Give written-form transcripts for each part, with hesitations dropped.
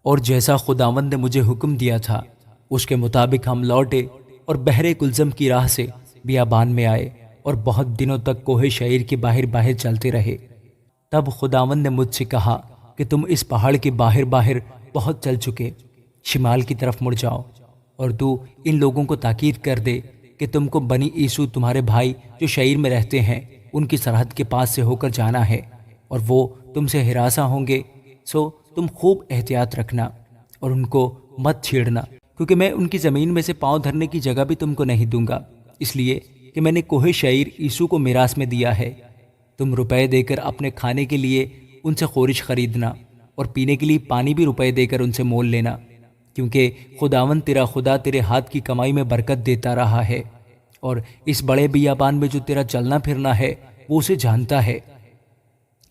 اور جیسا خداوند نے مجھے حکم دیا تھا اس کے مطابق ہم لوٹے اور بحر کلزم کی راہ سے بیابان میں آئے اور بہت دنوں تک کوہ شعیر کے باہر باہر چلتے رہے۔ تب خداوند نے مجھ سے کہا کہ تم اس پہاڑ کے باہر باہر بہت چل چکے، شمال کی طرف مڑ جاؤ اور تو ان لوگوں کو تاکید کر دے کہ تم کو بنی عیسو تمہارے بھائی جو شعیر میں رہتے ہیں ان کی سرحد کے پاس سے ہو کر جانا ہے، اور وہ تم سے ہراساں ہوں گے، سو تم خوب احتیاط رکھنا اور ان کو مت چھیڑنا، کیونکہ میں ان کی زمین میں سے پاؤں دھرنے کی جگہ بھی تم کو نہیں دوں گا، اس لیے کہ میں نے کوہ شعیر عیسو کو میراث میں دیا ہے۔ تم روپے دے کر اپنے کھانے کے لیے ان سے خورش خریدنا اور پینے کے لیے پانی بھی روپے دے کر ان سے مول لینا، کیونکہ خداوند تیرا خدا تیرے ہاتھ کی کمائی میں برکت دیتا رہا ہے، اور اس بڑے بیابان میں جو تیرا چلنا پھرنا ہے وہ اسے جانتا ہے۔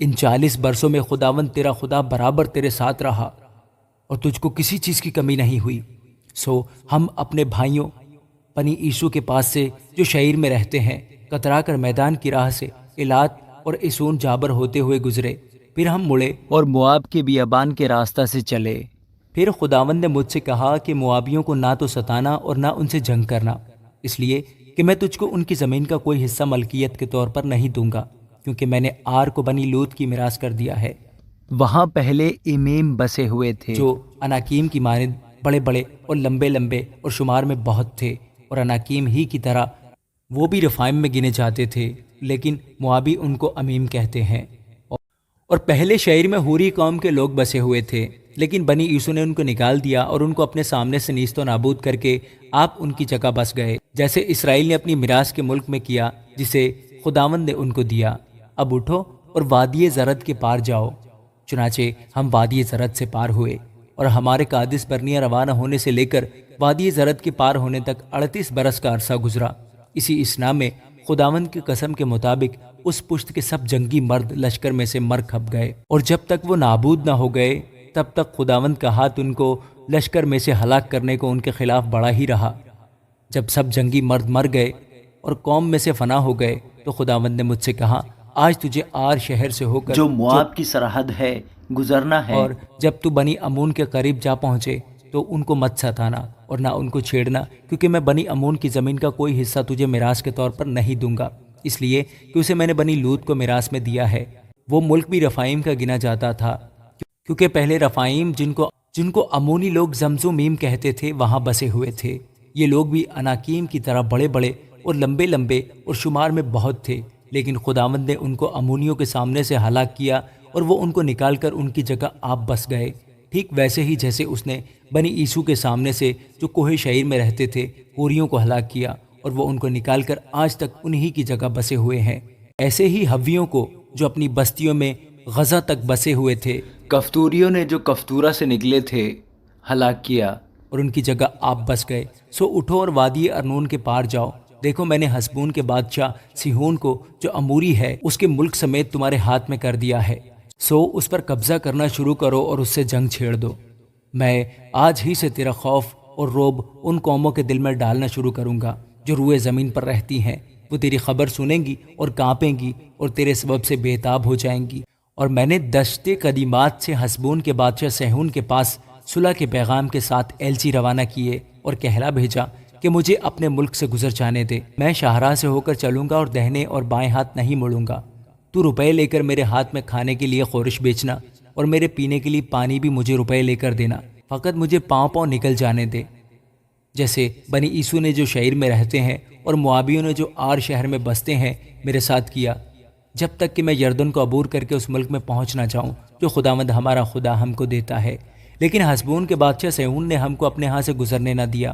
ان 40 برسوں میں خداوند تیرا خدا برابر تیرے ساتھ رہا اور تجھ کو کسی چیز کی کمی نہیں ہوئی۔ سو ہم اپنے بھائیوں بنی عیسو کے پاس سے جو شعیر میں رہتے ہیں کترا کر میدان کی راہ سے ایلات اور اسون جابر ہوتے ہوئے گزرے، پھر ہم مڑے اور مواب کے بیابان کے راستہ سے چلے۔ پھر خداوند نے مجھ سے کہا کہ موابیوں کو نہ تو ستانا اور نہ ان سے جنگ کرنا، اس لیے کہ میں تجھ کو ان کی زمین کا کوئی حصہ ملکیت کے طور پر نہیں دوں گا، کیونکہ میں نے آر کو بنی لوط کی میراث کر دیا ہے۔ وہاں پہلے ایمیم بسے ہوئے تھے جو اناکیم کی مانند بڑے بڑے اور لمبے لمبے اور شمار میں بہت تھے، اور اناکیم ہی کی طرح وہ بھی رفائم میں گنے جاتے تھے، لیکن موابی ان کو امیم کہتے ہیں۔ اور پہلے شہر میں ہوری قوم کے لوگ بسے ہوئے تھے، لیکن بنی عیسو نے ان کو نکال دیا اور ان کو اپنے سامنے سے نیست و نابود کر کے آپ ان کی جگہ بس گئے، جیسے اسرائیل نے اپنی میراث کے ملک میں کیا جسے خداوند نے ان کو دیا۔ اب اٹھو اور وادی زرد کے پار جاؤ۔ چنانچہ ہم وادی زرد سے پار ہوئے، اور ہمارے قادس برنیہ روانہ ہونے سے لے کر وادی زرد کے پار ہونے تک 38 برس کا عرصہ گزرا۔ اسی اسنا میں خداوند کی قسم کے مطابق اس پشت کے سب جنگی مرد لشکر میں سے مر کھپ گئے، اور جب تک وہ نابود نہ ہو گئے تب تک خداوند کا ہاتھ ان کو لشکر میں سے ہلاک کرنے کو ان کے خلاف بڑا ہی رہا۔ جب سب جنگی مرد مر گئے اور قوم میں سے فنا ہو گئے تو خداوند نے مجھ سے کہا، آج تجھے آر شہر سے ہو کر جو مواب کی سرحد ہے گزرنا ہے، اور جب تو بنی امون کے قریب جا پہنچے تو ان کو مت ستانا اور نہ ان کو چھیڑنا، کیونکہ میں بنی امون کی زمین کا کوئی حصہ تجھے میراث کے طور پر نہیں دوں گا، اس لیے کہ اسے میں نے بنی لوط کو میراث میں دیا ہے۔ وہ ملک بھی رفائیم کا گنا جاتا تھا، کیونکہ پہلے رفائیم جن کو امونی لوگ زمزومیم کہتے تھے وہاں بسے ہوئے تھے۔ یہ لوگ بھی اناکیم کی طرح بڑے بڑے اور لمبے لمبے اور شمار میں بہت تھے، لیکن خداوند نے ان کو امونیوں کے سامنے سے ہلاک کیا اور وہ ان کو نکال کر ان کی جگہ آپ بس گئے، ٹھیک ویسے ہی جیسے اس نے بنی عیسو کے سامنے سے جو کوہ شعیر میں رہتے تھے ہوریوں کو ہلاک کیا اور وہ ان کو نکال کر آج تک انہی کی جگہ بسے ہوئے ہیں۔ ایسے ہی حویوں کو جو اپنی بستیوں میں غزہ تک بسے ہوئے تھے کفتوریوں نے جو کفتورہ سے نکلے تھے ہلاک کیا اور ان کی جگہ آپ بس گئے۔ سو اٹھو اور وادی ارنون کے پار جاؤ، دیکھو میں نے حسبون کے بادشاہ سیہون کو جو اموری ہے اس کے ملک سمیت تمہارے ہاتھ میں کر دیا ہے، سو اس پر قبضہ کرنا شروع کرو اور اس سے جنگ چھیڑ دو۔ میں آج ہی سے تیرا خوف اور رعب ان قوموں کے دل میں ڈالنا شروع کروں گا جو روئے زمین پر رہتی ہیں، وہ تیری خبر سنیں گی اور کانپیں گی اور تیرے سبب سے بے تاب ہو جائیں گی۔ اور میں نے دشت قدیمات سے حسبون کے بادشاہ سیہون کے پاس صلح کے پیغام کے ساتھ ایلچی روانہ کیے اور کہلا بھیجا کہ مجھے اپنے ملک سے گزر جانے دے، میں شاہراہ سے ہو کر چلوں گا اور دہنے اور بائیں ہاتھ نہیں مڑوں گا۔ تو روپے لے کر میرے ہاتھ میں کھانے کے لیے خورش بیچنا اور میرے پینے کے لیے پانی بھی مجھے روپے لے کر دینا، فقط مجھے پاؤں پاؤں نکل جانے دے، جیسے بنی عیسو نے جو شعیر میں رہتے ہیں اور موابیوں نے جو آر شہر میں بستے ہیں میرے ساتھ کیا، جب تک کہ میں یردن کو عبور کر کے اس ملک میں پہنچ نہ جاؤں جو خداوند ہمارا خدا ہم کو دیتا ہے۔ لیکن حسبون کے بادشاہ سیہون نے ہم کو اپنے ہاں سے گزرنے نہ دیا،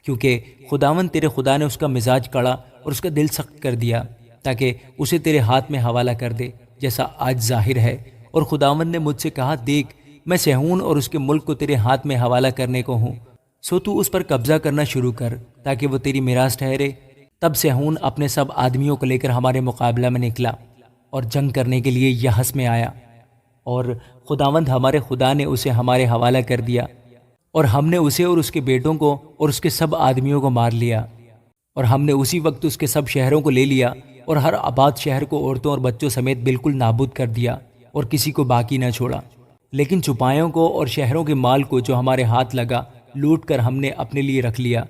کیونکہ خداوند تیرے خدا نے اس کا مزاج کڑا اور اس کا دل سخت کر دیا تاکہ اسے تیرے ہاتھ میں حوالہ کر دے، جیسا آج ظاہر ہے۔ اور خداوند نے مجھ سے کہا، دیکھ میں سیہون اور اس کے ملک کو تیرے ہاتھ میں حوالہ کرنے کو ہوں، سو تو اس پر قبضہ کرنا شروع کر تاکہ وہ تیری میراث ٹھہرے۔ تب سیہون اپنے سب آدمیوں کو لے کر ہمارے مقابلہ میں نکلا اور جنگ کرنے کے لیے یحس میں آیا، اور خداوند ہمارے خدا نے اسے ہمارے حوالہ کر دیا، اور ہم نے اسے اور اس کے بیٹوں کو اور اس کے سب آدمیوں کو مار لیا، اور ہم نے اسی وقت اس کے سب شہروں کو لے لیا اور ہر آباد شہر کو عورتوں اور بچوں سمیت بالکل نابود کر دیا اور کسی کو باقی نہ چھوڑا۔ لیکن چپایوں کو اور شہروں کے مال کو جو ہمارے ہاتھ لگا لوٹ کر ہم نے اپنے لیے رکھ لیا،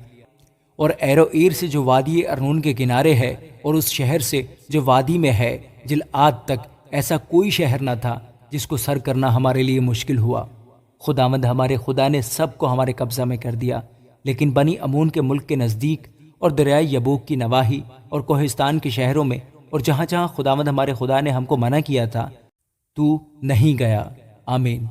اور ایروئیر سے جو وادی ارنون کے کنارے ہے اور اس شہر سے جو وادی میں ہے جلعاد تک ایسا کوئی شہر نہ تھا جس کو سر کرنا ہمارے لیے مشکل ہوا۔ خداوند ہمارے خدا نے سب کو ہمارے قبضہ میں کر دیا، لیکن بنی امون کے ملک کے نزدیک اور دریائے یبوک کی نواحی اور کوہستان کے شہروں میں اور جہاں جہاں خداوند ہمارے خدا نے ہم کو منع کیا تھا تو نہیں گیا۔ آمین۔